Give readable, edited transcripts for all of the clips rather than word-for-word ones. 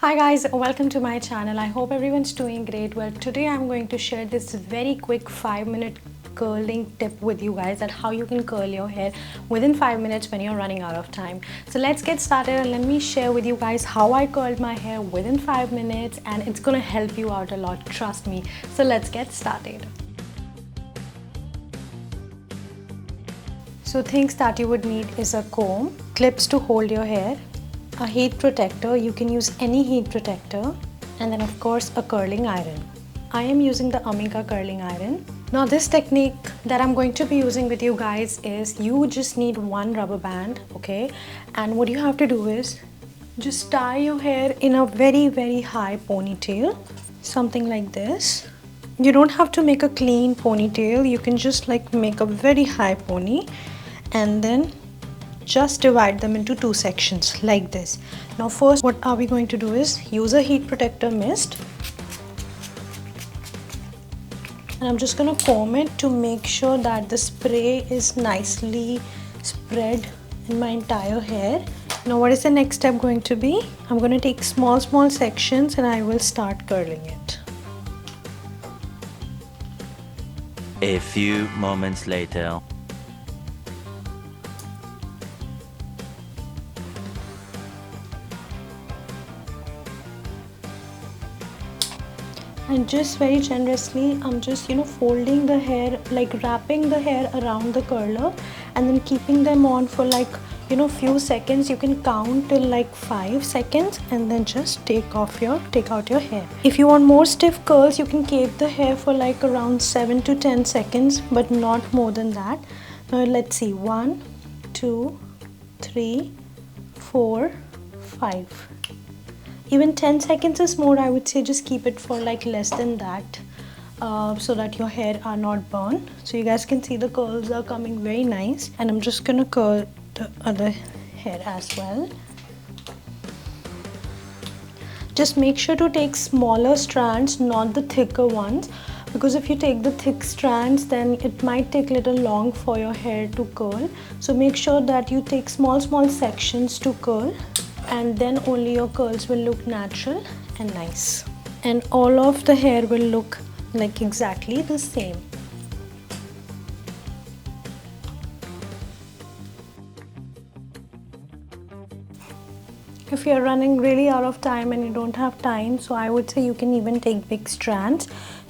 Hi guys, welcome to my channel. I hope everyone's doing great. Well, today I'm going to share this very quick 5-minute curling tip with you guys at how you can curl your hair within 5 minutes when you're running out of time. So let's get started and let me share with you guys how I curled my hair within 5 minutes, and it's gonna help you out a lot, trust me. So let's get started. So things that you would need is a comb, clips to hold your hair, a heat protector, you can use any heat protector, and then of course a curling iron. I am using the Amica curling iron. Now this technique that I'm going to be using with you guys is you just need one rubber band, okay? And what you have to do is just tie your hair in a very high ponytail, something like this. You don't have to make a clean ponytail, you can just like make a very high pony and then just divide them into two sections like this. Now first what are we going to do is use a heat protector mist, and I'm just gonna comb it to make sure that the spray is nicely spread in my entire hair. Now what is the next step going to be? I'm going to take small sections and I will start curling it. A few moments later. And just very generously I'm just folding the hair, like wrapping the hair around the curler and then keeping them on for like few seconds. You can count till like 5 seconds and then just take out your hair. If you want more stiff curls, you can keep the hair for like around 7 to 10 seconds, but not more than that. Now let's see, 1 2 3 4 5. Even 10 seconds is more. I would say just keep it for like less than that, so that your hair are not burned. So you guys can see the curls are coming very nice, and I'm just gonna curl the other hair as well. Just make sure to take smaller strands, not the thicker ones, because if you take the thick strands then it might take a little long for your hair to curl. So make sure that you take small sections to curl, and then only your curls will look natural and nice, and all of the hair will look like exactly the same. If you're running really out of time and you don't have time, so I would say you can even take big strands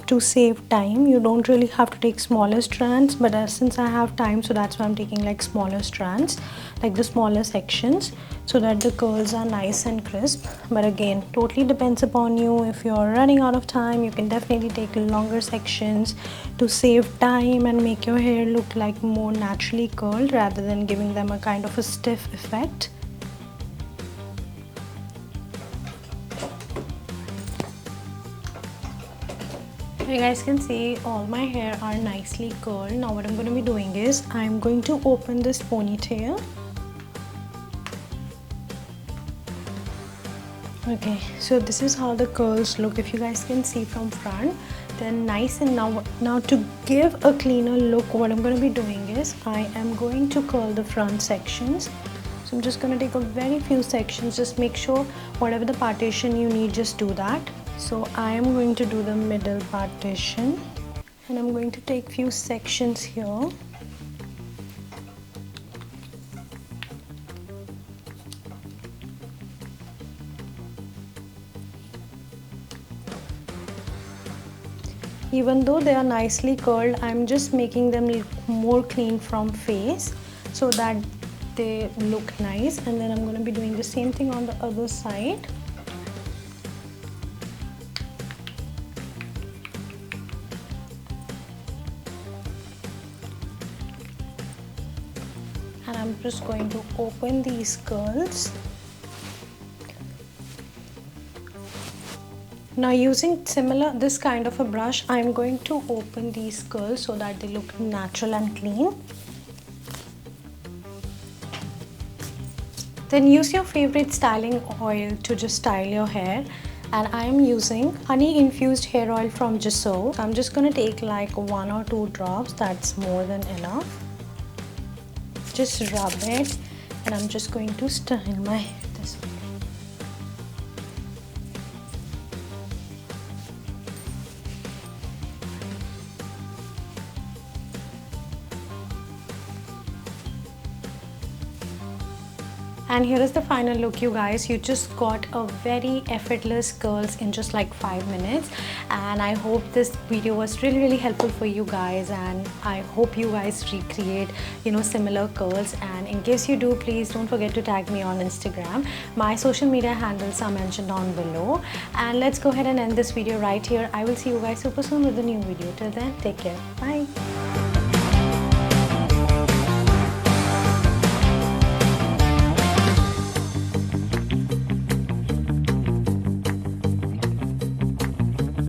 to save time. You don't really have to take smaller strands, but since I have time, so that's why I'm taking like smaller strands, like the smaller sections, so that the curls are nice and crisp. But again, totally depends upon you. If you're running out of time, you can definitely take longer sections to save time and make your hair look like more naturally curled rather than giving them a kind of a stiff effect. You guys can see all my hair are nicely curled. Now what I'm going to be doing is I'm going to open this ponytail. Okay, so this is how the curls look. If you guys can see from front, they're nice. And now to give a cleaner look, what I'm going to be doing is I am going to curl the front sections. So I'm just going to take a very few sections. Just make sure whatever the partition you need, just do that. So I am going to do the middle partition, and I'm going to take few sections here. Even though they are nicely curled, I'm just making them look more clean from face so that they look nice. And then I'm going to be doing the same thing on the other side. And I'm just going to open these curls. Now using this kind of a brush, I'm going to open these curls so that they look natural and clean. Then use your favorite styling oil to just style your hair. And I am using honey infused hair oil from Gisso. So I'm just going to take like 1 or 2 drops, that's more than enough. Just rub it, and I'm just going to style my hair this way. And here is the final look, you guys. You just got a very effortless curls in just like 5 minutes, and I hope this video was really helpful for you guys, and I hope you guys recreate similar curls. And in case you do, please don't forget to tag me on Instagram. My social media handles are mentioned down below. And let's go ahead and end this video right here. I will see you guys super soon with a new video. Till then, take care. Bye.